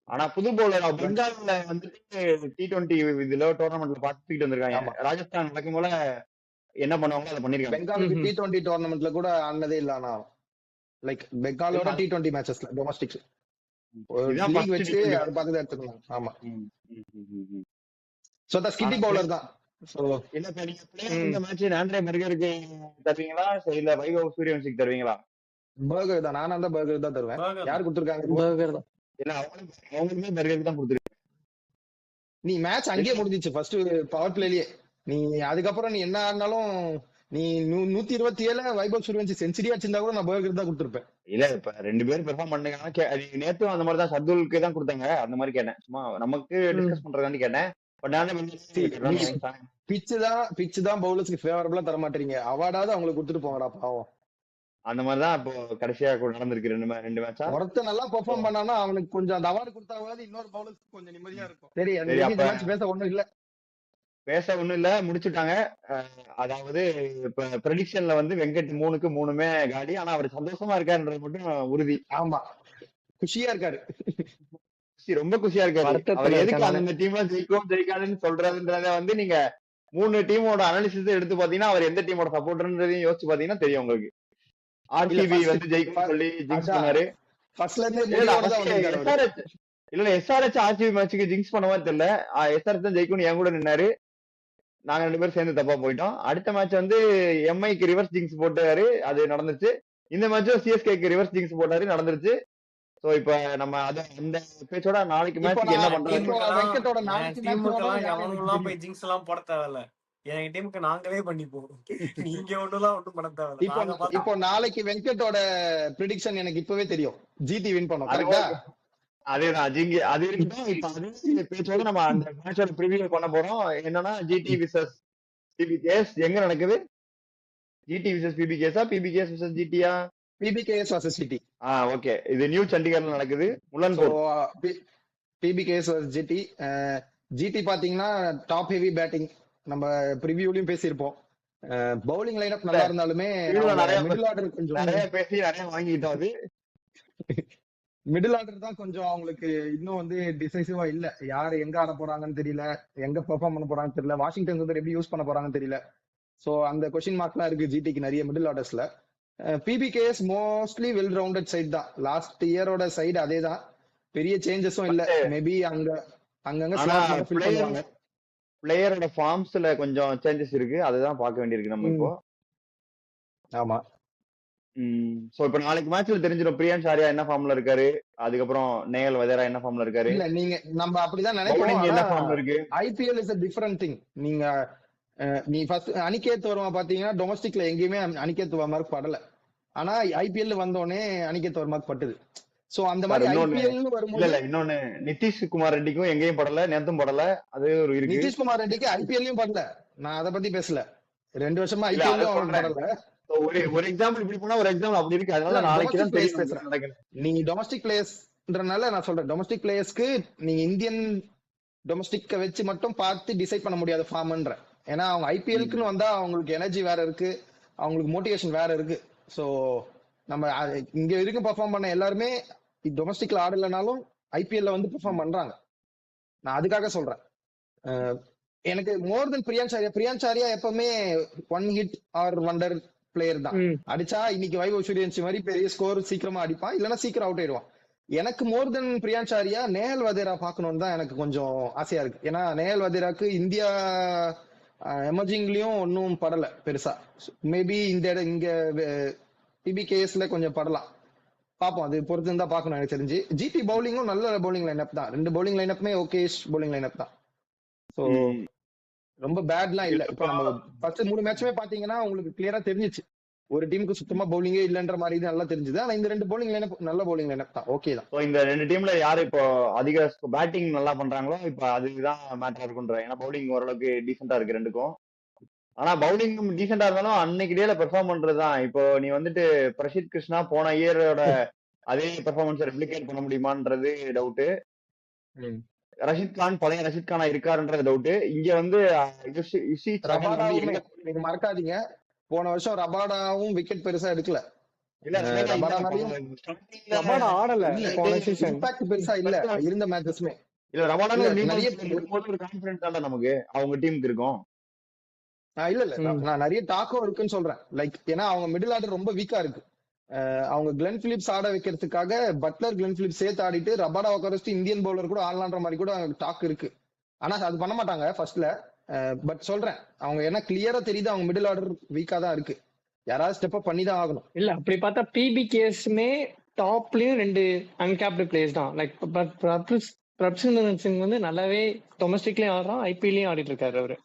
ஆனா புது பவுலர் பெங்கால்ல வந்துட்டு T20 இதுல டோர்னமெண்ட்ல பார்த்துக்கிட்டு வந்திருக்காங்க. ஆமா ராஜஸ்தான் நடக்கும் போல என்ன பண்ணுவாங்களோ அதை பண்ணிருக்காங்க. பெங்காலுக்கு ம்ஹும். T20 டோர்னமெண்ட்ல கூட ஆனதே இல்ல. ஆனா லைக் பெங்காலோட இதுதான் T20 மேட்சஸ்ல டொமஸ்டிக் ஒரு இதுதான் லீக் ஃபர்ஸ்ட் வச்சு T20 அதை பார்த்து தான் எடுத்துக்கணும். ஆமா ம், ம், ம், ம், ம். சோ த ஸ்கிட்டி ஆனா பவுலர் தான். சோ இல்ல இப்ப நீங்க பிளேயர் ம் இந்த மேட்ச் ஆண்ட்ரே மெர்கருக்கு தருவீங்களா இல்ல வைபவ் சூரியவன்சிக்கு தருவீங்களா? பர்கர் தான். நானா தான் பர்கர் தான் தருவேன். பர்கர் யார் தான். கொடுத்துருக்காங்க? பர்கர் தான். இல்ல அவங்களுமே மெர்கருக்கு தான் கொடுத்துருக்காங்க. நீ மேட்ச் அங்கேயே முடிஞ்சிச்சு ஃபர்ஸ்ட் பவர் பிளேலயே. நீ அதுக்கப்புறம் நீ என்ன ஆடினாலும் நீ 127 வைபவ் சூரியவன்சி செஞ்சுரி அடிச்சிருந்தா கூட நான் பர்கர் தான் கொடுத்துருப்பேன். இல்ல இப்ப 2 பேரும் பெர்ஃபார்ம் பண்ணுங்க. நேத்தும் அந்த மாதிரி தான் சர்துலுக்கு தான் கொடுத்தாங்க. அந்த மாதிரி கேட்டேன். சும்மா நமக்கு ம் டிஸ்கஸ் பண்றதாண்டி கேட்டேன். பட் நானே பிச்சு தான் பவுலர்ஸ்க்கு ஃபேவரபிளா தர மாட்டீங்க. அவார்டாவது அவங்களுக்கு கொடுத்துட்டு போங்கடா பாவம். அந்த மாதிரிதான் இப்போ கடைசியா நடந்திருக்கு 2 மேட்சா. ஒருத்த நல்லா பெர்ஃபார்ம் பண்ணானா அவனுக்கு கொஞ்சம் அந்த அவார்டு கொடுத்தாவது இன்னொரு பவுலர்ஸ்க்கு கொஞ்சம் நிம்மதியா இருக்கும். சரி சரி அப்ப மேட்ச் பேச ஒண்ணும் இல்ல. பேச ஒண்ணும் இல்ல, முடிச்சுட்டாங்க. அதாவது இப்ப ப்ரெடிக்ஷன்ல வந்து வெங்கட் 3க்கு 3மே காலி. ஆனா அவர் சந்தோஷமா இருக்காருன்றது மட்டும் உறுதி. ஆமா குஷியா இருக்காரு. ரொம்ப குஷியா இருக்காரு. அவர் வருத்தத்துல எதுக்கு இருக்கனால. அந்த டீம்ல ஜெயிக்கும் ஜெயிக்காதுன்னு சொல்றதுன்றத வந்து நீங்க 3 டீமோட அனாலிசிஸ் எடுத்து பாத்தீங்கன்னா அவர் எந்த டீமோட சப்போர்ட்ன்றதையும் யோசிச்சு பாத்தீங்கன்னா தெரியும் உங்களுக்கு. இல்ல ஆர்சிபி வந்து ஜெயிக்கும் சொல்லி ஜிங்ஸ் பண்ணாரு. ஃபர்ஸ்ட்ல இருந்தே இல்ல முடிவோட தான் வந்திருக்காரு அவரு. எஸ்ஆர்எச் ஆர்சிபி மேட்சுக்கு ஜிங்ஸ் பண்ண மாதிரி தெரியல. எஸ்ஆர்எச் தான் ஜெயிக்கும்னு என் கூட நின்னாரு. நாங்க 2 பேரும் சேர்ந்து தப்பா போயிட்டோம். அடுத்த மேட்ச் வந்து எம்ஐக்கு ரிவர்ஸ் ஜிங்ஸ் போட்டாரு, அது நடந்துச்சு. இந்த மேட்சும் சிஎஸ்கேக்கு ரிவர்ஸ் ஜிங்ஸ் போட்டாரு, நடந்துருச்சு. சோ இப்ப நம்ம அந்த பேச்சோட நாளைக்கு இப்போ மேட்ச் என்ன பண்றது? வெங்கட்டோட என் நாளைக்கு டீமுக்கெல்லாம் மேட்ச் எவனும் போய் ஜிங்ஸ் எல்லாம் போட தேவையில்ல. என் டீமுக்கு நாங்களே பண்ணிப்போம். நீங்க ஒண்ணும் பண்ண தேவையில்ல. இப்போ நாங்க பார்த்தா இப்போ நாளைக்கு வெங்கட்டோட ப்ரெடிக்ஷன் எனக்கு இப்பவே தெரியும். ஜிடி வின் பண்ணும். அது கரெக்டா? அதேதான் ஜிங்கி அது இருக்கட்டும். இப்ப அதே பேச்சோட நம்ம அந்த மேட்சோட ப்ரிவியூ பண்ண போறோம். என்னன்னா ஜிடி விசஸ் பிபிகேஎஸ் எங்க நடக்குது? ஜிடி விசஸ் பிபிகேஎஸா பிபிகேஎஸ் விசஸ் ஜிடியா? PBKS vs GT. ஓகே. இது நியூ சண்டிகர்ல நடக்குது. Mullanpur. PBKS vs GT. GT பாத்தீங்கன்னா டாப் ஹெவி பேட்டிங். நம்ம ப்ரிவியூலயும் பேசியிருப்போம். பவுலிங் லைனப் நல்லா இருந்தாலுமே மிடில் ஆர்டர் கொஞ்சம் நிறைய பேசி நிறைய வாங்கிட்டோம். அது மிடில் ஆர்டர் தான் கொஞ்சம் அவங்களுக்கு இன்னும் வந்து டிசைசிவா இல்ல. யாரு எங்க ஆட போறாங்கன்னு தெரியல, எங்க பெர்ஃபார்ம் பண்ண போறாங்கன்னு தெரியல, வாஷிங்டன் சுந்தர் எப்படி யூஸ் பண்ண போறாங்கன்னு தெரியல. சோ அந்த கொஸ்டின் மார்க்லாம் இருக்கு ஜிடிக்கு நிறைய மிடில் ஆர்டர்ஸ்ல. PBKS mostly well rounded side தான். லாஸ்ட் இயரோட சைடு அதே தான். பெரிய சேஞ்சஸும் இல்ல. மேபி அங்கங்க ஃபில் பண்ணுவாங்க. பிளேயரோட ஃபார்ம்ஸ்ல கொஞ்சம் சேஞ்சஸ் இருக்கு. அதுதான் பார்க்க வேண்டியிருக்கு நம்ம இப்போ. ஆமா. சோ இப்ப நாளைக்கு மேட்ச்ல தெரிஞ்சிடும் பிரியான்ஷ் ஆர்யா என்ன ஃபார்ம்ல இருக்காரு, அதுக்கப்புறம் நேயல் வதேரா என்ன ஃபார்ம்ல இருக்காரு. இல்ல நீங்க நம்ம அப்படிதான் Bowling என்ன நினைப்போம். ஃபார்ம்ல இருக்கு. IPL is a different thing. நீங்க நீ ஃபர்ஸ்ட் அனிகேத் வர்மா பாத்தீங்கன்னா டொமஸ்டிக்ல எங்கேயுமே அனிகேத் வர்மாக்கு படல. ஆனா ஐபிஎல் வந்தோடனே அனிகேத் வர்மாக்கு பட்டுது. சோ அந்த மாதிரி ஐபிஎல் இல்ல வரும்போது இல்ல இன்னொன்னு நிதிஷ் குமார் ரெட்டிக்கும் எங்கேயும் படல, நேத்தும் படல. அது ஒரு இருக்கு. நிதிஷ்குமார் ரெட்டிக்கு ஐபிஎல்லையும் படல. நான் அதை பத்தி பேசல. 2 வருஷமா இல்ல, அதை ஐபிஎல்லும் அவனுக்கு சொல்றேன். படல. So, ஒரு எக்ஸாம்பிள் இப்படி போனா ஒரு எக்ஸாம்பிள் அப்படி இருக்கு. அதனால நாளைக்கு தான் Domestic players தெரியும் பேசுறேன். நடக்குது. நீ டொமஸ்டிக் பிளேயர்ஸ்ன்றனால நான் சொல்றேன். டொமஸ்டிக் பிளேயர்ஸ்க்கு நீங்க இந்தியன் டொமஸ்டிக்க வச்சு மட்டும் பார்த்து டிசைட் பண்ண முடியாத ஃபார்ம்ன்ற. ஏன்னா அவங்க ஐபிஎல்க்குன்னு வந்தா அவங்களுக்கு எனர்ஜி வேற இருக்கு, அவங்களுக்கு மோட்டிவேஷன் வேற இருக்கு. சோ நம்ம இங்க வரைக்கும் பெர்ஃபார்ம் பண்ண எல்லாருமே டொமஸ்டிக்ல ஆடலனாலும் ஐபிஎல்ல வந்து பெர்ஃபார்ம் பண்றாங்க. நான் அதுக்காக சொல்றேன். எனக்கு மோர் தென் பிரியான்ஷ் ஆர்யா எப்பவுமே one hit or wonder player தான். அடிச்சா இன்னைக்கு வைபவ் சூரியவன்சி மாதிரி பெரிய ஸ்கோர் சீக்கிரமா அடிப்பான், இல்லைன்னா சீக்கிரம் அவுட் ஆயிடுவான். எனக்கு மோர் தென் பிரியான்ஷ் ஆர்யா நேஹல் வதேரா பாக்கணும்னு தான் எனக்கு கொஞ்சம் ஆசையா இருக்கு. ஏன்னா நேஹல் வதேராக்கு இந்தியா எமர்ஜிங்லயும் ஒன்னும் படல பெருசா. மேபி இங்க பிபிகேஎஸ்ல கொஞ்சம் படலாம். பாப்போம், அது பொறுத்து தான் பாக்கணும். எனக்கு தெரிஞ்சு ஜிடி பவுலிங்கும் நல்ல பவுலிங் லைனப் தான். 2 பவுலிங் லைனப்புமே ஓகே பவுலிங் லைனப் தான். சோ ரொம்ப பேட்லாம் இல்ல. இப்ப நம்ம ஃபர்ஸ்ட் 3 மேட்சுமே பாத்தீங்கன்னா உங்களுக்கு கிளியரா தெரிஞ்சிச்சு ஒரு டீமுக்கு சுத்தமா பவுலிங்கே இல்லன்ற மாதிரி இது நல்லா தெரிஞ்சது. ஆனா இந்த 2 பவுலிங் லைனப் நல்ல பவுலிங் லைனப் தான். ஓகே தான். இந்த 2 டீம்ல யாரு இப்போ அதிக பேட்டிங் நல்லா பண்றாங்களோ இப்ப அதுதான் மேட்டர் இருக்குன்ற. ஏன்னா பவுலிங் ஓரளவுக்கு டீசெண்டா இருக்கு 2க்கும். ஆனா பவுலிங் டீசெண்டா இருந்தாலும் அன்னைக்கு டேல பெர்ஃபார்ம் பண்றதுதான். இப்போ நீ வந்துட்டு பிரசித் கிருஷ்ணா போன இயரோட அதே பெர்ஃபார்மன்ஸ் ரெப்ளிகேட் பண்ண முடியுமான்றது டவுட். ரஷித் கான் பழைய ரஷித் கானா இருக்காருன்றது டவுட். இங்க வந்து ரபாடாவுமே நீங்க மறக்காதீங்க, போன வருஷம் ரபாடாவும் விக்கெட் பெருசா எடுக்கல. ரபாடா ஆடல இம்பாக்ட் பெருசா இல்ல இருந்த மேட்சஸ்மே. இல்ல ரபாடால நிறைய ஒரு கான்ஃபிடன்ஸ் தான் நமக்கு அவங்க டீமுக்கு இருக்கும். இல்ல நான் நிறைய டாக்கும் இருக்குன்னு சொல்றேன். லைக் ஏன்னா அவங்க மிடில் ஆர்டர் ரொம்ப வீக்கா இருக்கு. அவங்க கிளென் பிலிப்ஸ் ஆட வைக்கிறதுக்காக பட்லர் கிளென் பிலிப்ஸ் சேர்த்து ஆடிட்டு ரபாடா உட்கார இந்தியன் பவுலர் கூட ஆடலான்ற மாதிரி கூட டாக் இருக்கு. ஆனா அது பண்ண மாட்டாங்க ஃபர்ஸ்ட்ல. பட் சொல்றேன் அவங்க ஏன்னா கிளியரா தெரியுது அவங்க மிடில் ஆர்டர் வீக்கா தான் இருக்கு. யாராவது ஸ்டெப் அப் பண்ணி தான் ஆகணும். இல்ல அப்படி பார்த்தா பிபிகேஸ்மே டாப்லயும் 2 அன்கேப்டு பிளேயர்ஸ் தான். லைக் பிரப்சிமரன் சிங் வந்து நல்லாவே டொமஸ்டிக்லயும் ஆடுறான், ஐபிஎல்லையும் ஆடிட்டு இருக்காரு அவரு.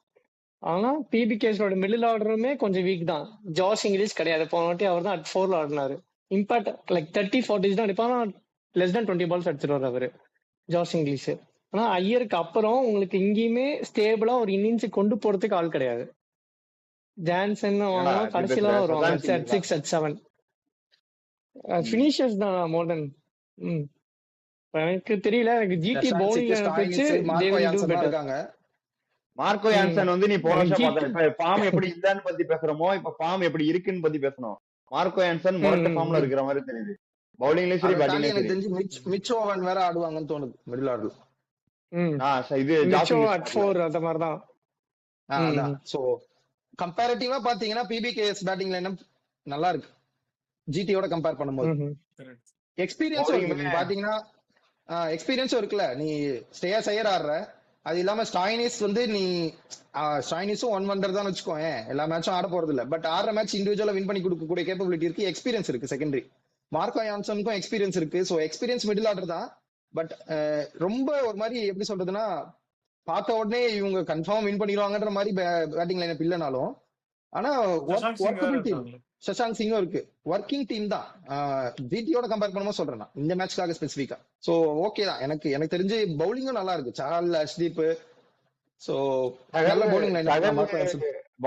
ஆனா பிபிகேஸோட மிடில் ஆர்டருமே கொஞ்சம் வீக் தான். ஜாஸ் இங்கிலீஷ் கிடையாது, போன வாட்டி அவர் தான் 4 ஆடினாரு. இம்பாக்ட் லைக் 30-40 தான் அடிப்பாங்க, லெஸ் than 20 பால்ஸ் அடிச்சிருவாரு அவரு ஜாஸ் இங்கிலீஷ். ஆனா ஐயருக்கு அப்புறம் உங்களுக்கு இங்கேயுமே ஸ்டேபிளா ஒரு இன்னிங்ஸ் கொண்டு போறதுக்கு ஆள் கிடையாது. ஜான்சன் கடைசியில வருவாங்க at 6 at 7 ஃபினிஷர்ஸ் தான் மோர் தென். எனக்கு தெரியல, எனக்கு ஜிடி பவுலிங் இருக்காங்க. மார்க்கோ யான்சன் வந்து நீ போன வருஷம் பார்த்தா இப்ப ஃபார்ம் எப்படி இல்லன்னு பத்தி பேசுறோமோ, இப்ப ஃபார்ம் எப்படி இருக்குன்னு பத்தி பேசணும். மார்க்கோ யான்சன் மொரட்ட ஃபார்ம்ல இருக்கிற மாதிரி தெரியுது. பவுலிங்லயும் சரி பேட்டிங்லயும் எனக்கு தெரிஞ்சு மிச் ஓவன் வேற ஆடுவாங்கன்னு தோணுது மிடில் ஆர்டர்ல. இது at 4 அந்த மாதிரி தான். சோ கம்பேரிட்டிவா பாத்தீங்கன்னா பிபிகேஎஸ் பேட்டிங் லைனப் நல்லா இருக்கு ஜிடியோட கம்பேர் பண்ணும்போது. எக்ஸ்பீரியன்ஸும் பாத்தீங்கன்னா எக்ஸ்பீரியன்ஸும் இருக்குல்ல. நீ ஸ்ரேயாஸ் ஐயர் ஆடுற, அது இல்லாம ஸ்டாயினிஸ் வந்து நீ ஸ்டாயினிஸும் 1 வண்டர் தான் வச்சுக்கோங்க. எல்லா மேட்சும் ஆட போறது இல்ல, பட் ஆடுற மேட்ச் இண்டிவிஜுவலா வின் பண்ணி கொடுக்கக்கூடிய கேப்பபிலிட்டி இருக்கு, எக்ஸ்பீரியன்ஸ் இருக்கு. செகண்டரி மார்க்கோ யான்சனுக்கும் எக்ஸ்பீரியன்ஸ் இருக்கு. ஸோ எக்ஸ்பீரியன்ஸ் மிடில் ஆர்டர் தான். பட் ரொம்ப ஒரு மாதிரி எப்படி சொல்றதுன்னா, பார்த்த உடனே இவங்க கன்ஃபார்ம் வின் பண்ணிடுவாங்கன்ற மாதிரி பேட்டிங் லைனப் இல்லைனாலும், ஆனா சஷாங்க் சிங்கும் இருக்கு, ஒர்க்கிங் டீம் தான். ஜிடியோட கம்பேர் பண்ணும்போது சொல்றேன் நான் இந்த மேட்ச்க்காக ஸ்பெசிஃபிக்கா. சோ ஓகே தான். எனக்கு தெரிஞ்சு பவுலிங்கும் நல்லா இருக்கு. சஹால், அஷ்தீப். சோ நல்ல பவுலிங் லைன்.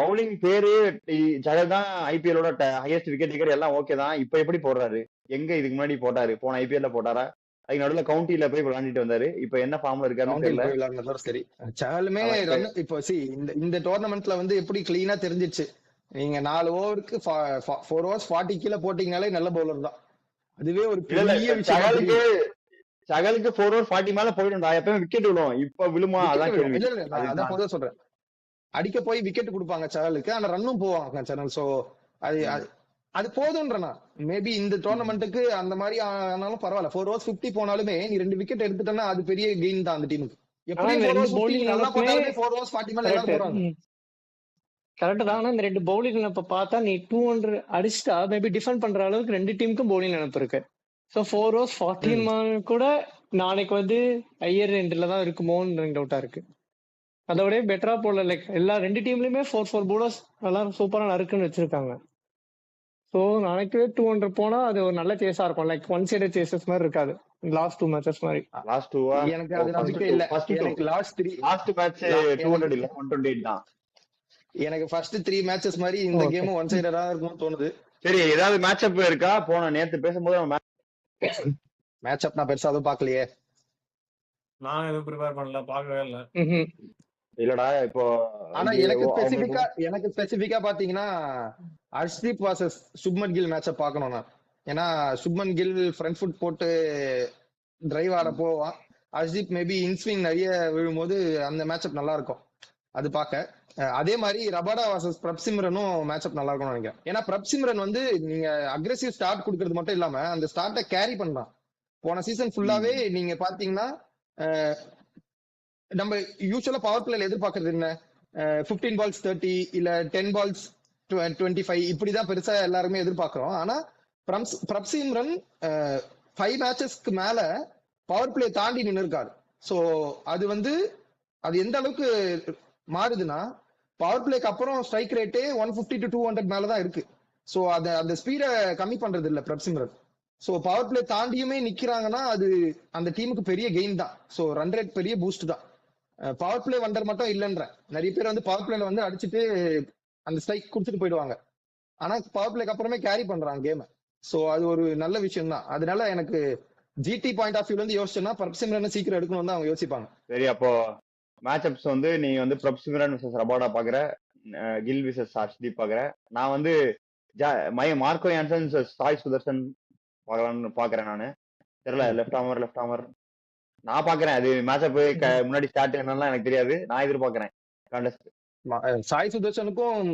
பவுலிங் பேரு ஜஹல் தான் ஐபிஎல்லோட ஹையஸ்ட் விக்கெட் டேக்கர், எல்லாம் ஓகே தான். இப்ப எப்படி போடுறாரு? எங்க இதுக்கு முன்னாடி போட்டாரு? போன ஐபிஎல்ல போட்டாரா? அதுக்கு நடுவுல கவுண்டில போய் விளையாண்டுட்டு வந்தாரு. இப்ப என்ன ஃபார்ம்ல இருக்காரு? சரி, சஹலுமே இப்போ இந்த டோர்னமெண்ட்ல வந்து எப்படி கிளீனா தெரிஞ்சிச்சு. நீங்க 4 ஓவருக்கு 4 overs 40 கீழே போட்டீங்கனாலே நல்ல பவுலர் தான். அதுவே ஒரு பெரிய விஷயம். சகலுக்கு 4 overs 40 மேல போயிடும்டா, எப்பவும் விக்கெட் விழும். இப்ப விழுமா? அதான் கேள்வி. அதான் பொதுவா சொல்றேன், அடிக்க போய் விக்கெட் கொடுப்பாங்க சகலுக்கு, ஆனா ரன்னும் போவாங்க சேனல். சோ அது போதும்ன்றனா. மேபி இந்த டோர்னமெண்ட்டுக்கு அந்த மாதிரி ஆனாலும் பரவாயில்ல. 4 overs 50 போனாலுமே நீ 2 விக்கெட் எடுத்துட்டா அது பெரிய கெயின் தான் அந்த டீமுக்கு. எப்படி 4 overs 40 மேல எல்லாரும் போறாங்க. கரெக்ட் தான். ஆனா இந்த 2 பவுலிங் நினைப்ப பார்த்தா நீ 200 அடிச்சுட்டா மேபி டிஃபெண்ட் பண்ற அளவுக்கு 2 டீமுக்கும் பவுலிங் நினைப்பு இருக்கு. ஸோ 4 overs 40 கூட நாளைக்கு வந்து ஐயர் எண்ட்ல தான் இருக்குமோன்னு எனக்கு டவுட்டா இருக்கு. அதோட பெட்டரா போல லைக் எல்லா 2 டீம்லயுமே 4 bowlers நல்லா சூப்பரா நறுக்குன்னு வச்சிருக்காங்க. ஸோ நாளைக்கு 200 போனா அது ஒரு நல்ல சேஸா இருக்கும். லைக் ஒன் சைடு சேசஸ் மாதிரி இருக்காது லாஸ்ட் 2 மேட்சஸ் மாதிரி. எனக்கு அது நம்பிக்கை இல்ல. எனக்கு லாஸ்ட் மேட்ச் 200 இல்ல 128 தான். எனக்கு ஃபர்ஸ்ட் 3 மேட்சஸ் மாதிரி இந்த கேம் ஒன் சைடரா இருக்கும்னு தோணுது. சரி, ஏதாவது மேட்ச் அப் இருக்கா? போன நேத்து பேசும்போது மேட்ச் அப் நான் பெருசா அதுவும் பார்க்கலையே. நான் எதுவும் ப்ரிப்பேர் பண்ணல, பார்க்கவே இல்ல. இல்லடா இப்போ. ஆனா எனக்கு ஸ்பெசிபிக்கா பாத்தீங்கன்னா ஹர்ஷ்தீப் வர்சஸ் சுப்மன் கில் மேட்ச பாக்கணும் நான். ஏன்னா சுப்மன் கில் ஃப்ரண்ட் ஃபுட் போட்டு டிரைவ் ஆட போவான். ஹர்ஷ்தீப் மேபி இன்ஸ்விங் நிறைய விழும்போது அந்த மேட்சப் நல்லா இருக்கும் அது பார்க்க. அதே மாதிரி ரபாடா வர்சஸ் பிரப்சிம்ரனும் மேட்சப் நல்லா இருக்கும்னு நினைக்கிறேன். ஏன்னா பிரப்சிம்ரன் வந்து நீங்க அக்ரெசிவ் ஸ்டார்ட் கொடுக்கறது மட்டும் இல்லாம அந்த ஸ்டார்ட்டை கேரி பண்றான். போன சீசன் ஃபுல்லாவே நீங்க பாத்தீங்கன்னா நம்ம யூஸ்வலா பவர் பிளேல எதிர்பார்க்கறது என்ன, 15 balls 30 இல்ல 10 balls 25 இப்படிதான் பெருசா எல்லாருமே எதிர்பார்க்கிறோம். ஆனா பிரப்சிம்ரன் 5 மேட்சஸ்க்கு மேல பவர் பிளே தாண்டி நின்று இருக்காரு. சோ அது எந்த அளவுக்கு மாறுதுன்னா, பவர் பிளேக்கு அப்புறம் ஸ்ட்ரைக் ரேட்டே 150 to 200 மேலதான் இருக்கு. சோ அந்த ஸ்பீடை கம்மி பண்றது இல்ல பிரப்சிம்ரன். சோ பவர் பிளே தாண்டியுமே நிக்கிறாங்கன்னா அது அந்த டீமுக்கு பெரிய கெயின் தான். சோ ரன் ரேட் பெரிய பூஸ்ட் தான். பவர் பிளே வண்டர் மட்டும் இல்லைன்ற நிறைய பேர் வந்து பவர் பிளேல வந்து அடிச்சுட்டு அந்த ஸ்ட்ரைக் குடுத்துட்டு போயிடுவாங்க. ஆனா பவர் பிளேக்கு அப்புறமே கேரி பண்றாங்க கேம். சோ அது ஒரு நல்ல விஷயம் தான். அதனால எனக்கு ஜிடி பாயிண்ட் ஆஃப் வியூல இருந்து யோசிச்சோம்னா பிரப்சிம்ரன் சீக்கிரம் எடுக்கணும் தான் அவங்க யோசிப்பாங்க. சரி, அப்போ மேட்ச் அப்ஸ் வந்து நீ வந்து பிரப்சிம்ரன் விசஸ் ரபாடா பாக்குற, கில் விசஸ் ஹர்ஷ்தீப் பாக்குற. நான் வந்து மார்க்கோ யான்சன் சாய் சுதர்சன் பார்க்கலாம்னு பாக்குறேன். நானு தெரியல, லெஃப்ட் ஆமர் நான் பாக்குறேன். அது மேட்ச் அப் முன்னாடி ஸ்டார்ட் என்னன்னா எனக்கு தெரியாது. நான் எதிர்பார்க்கறேன் கான்டெஸ்ட். சாய் சுதர்சனுக்கும்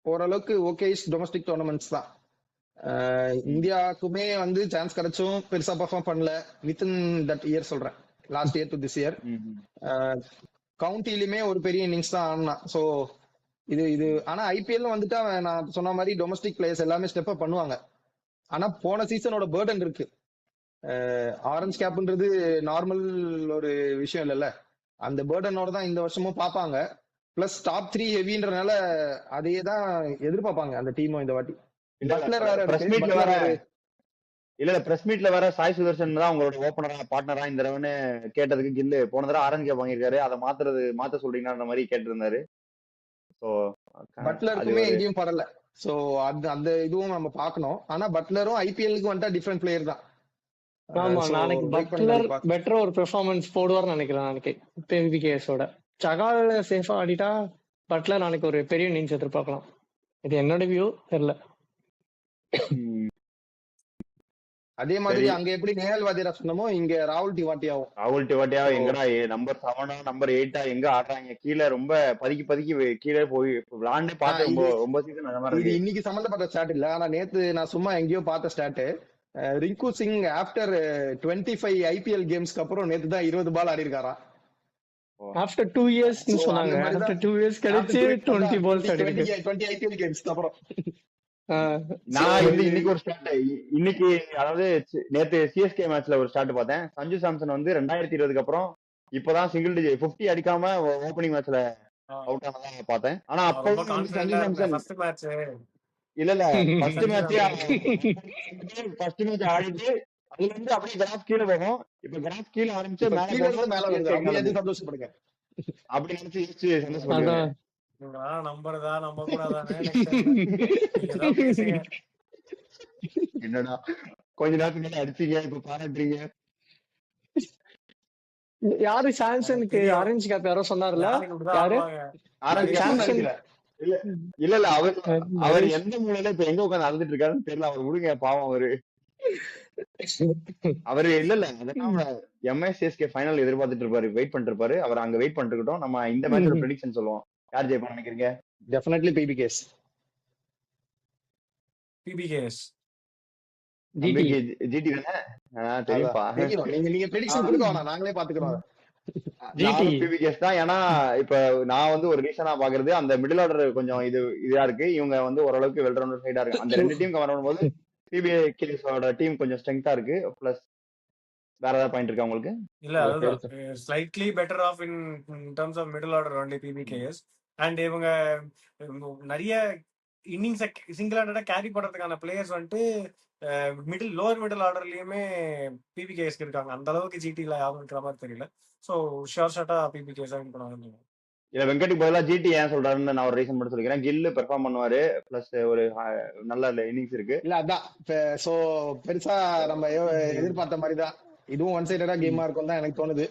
ஓரளவுக்கு ஓகே டொமஸ்டிக் டோர்னமெண்ட்ஸ் தான். இந்தியாவுக்குமே வந்து சான்ஸ் கிடைச்சும் பெருசா பெர்ஃபார்ம் பண்ணல வித்தின் தட் இயர் சொல்றேன், last year to this year. கவுண்டிலுமே ஒரு பெரிய இன்னிங்ஸ் தான் ஆனா. சோ இது ஆனா ஐபிஎல் வந்துட்டு நான் சொன்ன மாதிரி டொமஸ்டிக் பிளேயர்ஸ் எல்லாமே ஸ்டெப் அப் பண்ணுவாங்க. ஆனா போன சீசனோட பேர்டன் இருக்கு. ஆரஞ்ச் கேப்ன்றது நார்மல் ஒரு விஷயம் இல்லைல்ல, அந்த பேர்டனோட தான் இந்த வருஷமும் பார்ப்பாங்க. பிளஸ் டாப் 3 ஹெவின்றனால அதையே தான் எதிர்பார்ப்பாங்க அந்த டீமும் இந்த வாட்டி. பிரஸ் மீட்ல வேற சாய் சுதர்சன் தான் உங்களோட ஓபனரா பார்ட்னரா இந்த தடவை கேட்டதுக்கு கில்லு போன தடவை ஆரஞ்சு கேப் வாங்கியிருக்காரு, அதை மாத்த சொல்றீங்கன்ற மாதிரி கேட்டிருந்தாரு. பட்லருக்குமே எங்கேயும் படல. சோ அந்த இதுவும் நம்ம பார்க்கணும். ஆனா பட்லரும் ஐபிஎல்லுக்கு வந்துட்டா டிஃபரெண்ட் பிளேயர் தான். ஆமா, நாளைக்கு பட்லர் பெட்டர் ஒரு பெர்ஃபார்மன்ஸ் போடுவார்னு நினைக்கிறேன். நாளைக்கு பிவிகேஎஸோட சகால் சேஃபா ஆடிட்டா பட்லர் நாளைக்கு ஒரு பெரிய இன்னிங்ஸ் எதிர்பார்க்கலாம். இது என்னோட வியூ, தெரியல. அதே மாதிரி அங்க எப்படி நேஹல் வாத்தியாரா சொன்னமோ இங்க ராகுல் டிவாட்டியாவும் எங்கடா நம்பர் 7 நம்பர் 8 எங்க ஆடுறாங்க கீழே, ரொம்ப பதுக்கி கீழே போய் விளாண்டு பார்த்து ரொம்ப சீசன். இது இன்னைக்கு சம்பந்தப்பட்ட ஸ்டாட் இல்ல, ஆனா நேத்து நான் சும்மா எங்கேயோ பார்த்த stat. Rinku Singh after 25 IPL கேம்ஸ்க்கு அப்புறம் நேத்து தான் 20 பால் ஆடி இருக்காராம். ஆஃப்டர் 2 இயர்ஸ் சொன்னாங்க. ஆஃப்டர் 2 இயர்ஸ் கழிச்சு 20 பால்ஸ் ஆடி இருக்கு. 20 ஐபிஎல் கேம்ஸ்க்கு அப்புறம். நான் இன்னைக்கு ஒரு ஸ்டார்ட், இன்னைக்கு அதாவது நேத்து சிஎஸ்கே மேட்ச்ல ஒரு ஸ்டார்ட் பார்த்தேன். சஞ்சு சாம்சன் வந்து 2020க்கு அப்புறம் இப்பதான் சிங்கிள் டிஜிட் 50 அடிக்காம ஓப்பனிங் மேட்ச்ல அவுட் ஆனதா பார்த்தேன். ஆனா அப்போ சஞ்சு சாம்சன் இல்ல ஃபர்ஸ்ட் மேட்ச் ஆடிட்டு அதுல இருந்து அப்படியே கிராஃப் கீழே போகும். இப்ப கிராஃப் கீழே ஆரம்பிச்சு மேல சந்தோஷப்படுங்க அப்படி நினைச்சு சந்தோஷப்படுங்க. என்னடா கொஞ்ச நேரத்துக்கு அடிச்சீங்க, இப்ப பாராட்டுறீங்க. யாரு சாம்சனுக்கு ஆரஞ்சு கேப் யாரோ சொன்னார்ல, யாரு இல்ல அவர் எந்த மூலையில இப்ப எங்க உட்காந்து அழுதுட்டு இருக்காருன்னு தெரியல. அவர் விடுங்க பாவம். அவரு இல்ல எம்எஸ்சிஎஸ்கே ஃபைனல் எதிர்பார்த்துட்டு இருப்பாரு, வெயிட் பண்ணிட்டு இருப்பாரு. அவர் அங்க வெயிட் பண்ணிட்டு இருக்கட்டும். நம்ம இந்த மேட்சோட ப்ரெடிக்ஷன் சொல்லுவோம். யார் ஜெயிப்பா நினைக்கிறீங்க? Definitely PBKS. ஜிடி தானே? தெரியும்பா. நீங்க ப்ரெடிக்ஷன் கொடுங்க வேணாம், நாங்களே பாத்துக்கிறோம். பிபிகேஎஸ் தான். ஏன்னா இப்ப நான் வந்து ஒரு ரீசனா பாக்குறது அந்த மிடில் ஆர்டர் கொஞ்சம் இதா இருக்கு. இவங்க வந்து ஓரளவுக்கு வெல் ரவுண்டட் சைடா இருக்கு. அந்த ரெண்டு டீம் கவர் பண்ணும்போது பிபிகேஎஸோட டீம் கொஞ்சம் ஸ்ட்ரெngthா இருக்கு. பிளஸ் வேற ஏதாவது பாயிண்ட் இருக்கா உங்களுக்கு? இல்ல, அதுதான் slightly better off in terms of middle order only PBKS. And இவங்க நிறைய இன்னிங்ஸை சிங்கிள் ஹேண்டடா கேரி பண்றதுக்கான பிளேயர்ஸ் வந்துட்டு லோவர் மிடில் ஆர்டர்லயுமே பிபிகேஎஸ்க்கு இருக்காங்க. அந்த அளவுக்கு ஜிடில யாரும் இருக்கிற மாதிரி தெரியல. ஸோ ஷோர் ஷாட்டா பிபிகேஎஸ் வின் பண்ணுவாங்க. இல்ல வெங்கட்டுக்கு பதிலா ஜிடி ஏன் சொல்றாருன்னு நான் ஒரு ரீசன் மட்டும் சொல்லிக்கிறேன். கில்லு பெர்ஃபார்ம் பண்ணுவாரு, பிளஸ் ஒரு நல்ல இன்னிங்ஸ் இருக்கு. இல்ல அதான் சோ பெருசா நம்ம எதிர்பார்த்த மாதிரி தான் இதுவும் ஒன் சைடடா கேமா இருக்கும் தான் எனக்கு தோணுது.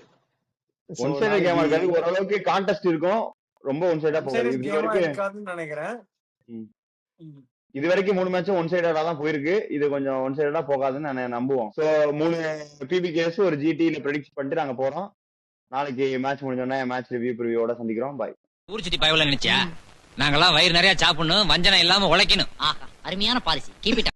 ஒன் சைடா கேமா இருக்காது, ஓரளவுக்கு கான்டெஸ்ட் இருக்கும். ரொம்ப ஒன் சைடா போகுது நினைக்கிறேன். இது வரைக்கும் 3 மேட்சும் ஒன் சைடடா தான் போயிருக்கு. இது கொஞ்சம் ஒன் சைடடா போகாதுன்னு நான் நம்புவோம். சோ 3 பிபிகேஎஸ் ஒரு ஜிடில ப்ரெடிக்ட் பண்ணிட்டு நாங்க போறோம். நாளைக்கு மேட்ச் முடிஞ்சோன்னா மேட்ச் ரிவ்யூவோட சந்திக்கிறோம். பாய். ஊர் சுத்தி பயவுல நினைச்சா நாங்கெல்லாம் வயிறு நிறைய சாப்பிடணும், வஞ்சனம் இல்லாம உழைக்கணும். அருமையான பாலிசி. Keep it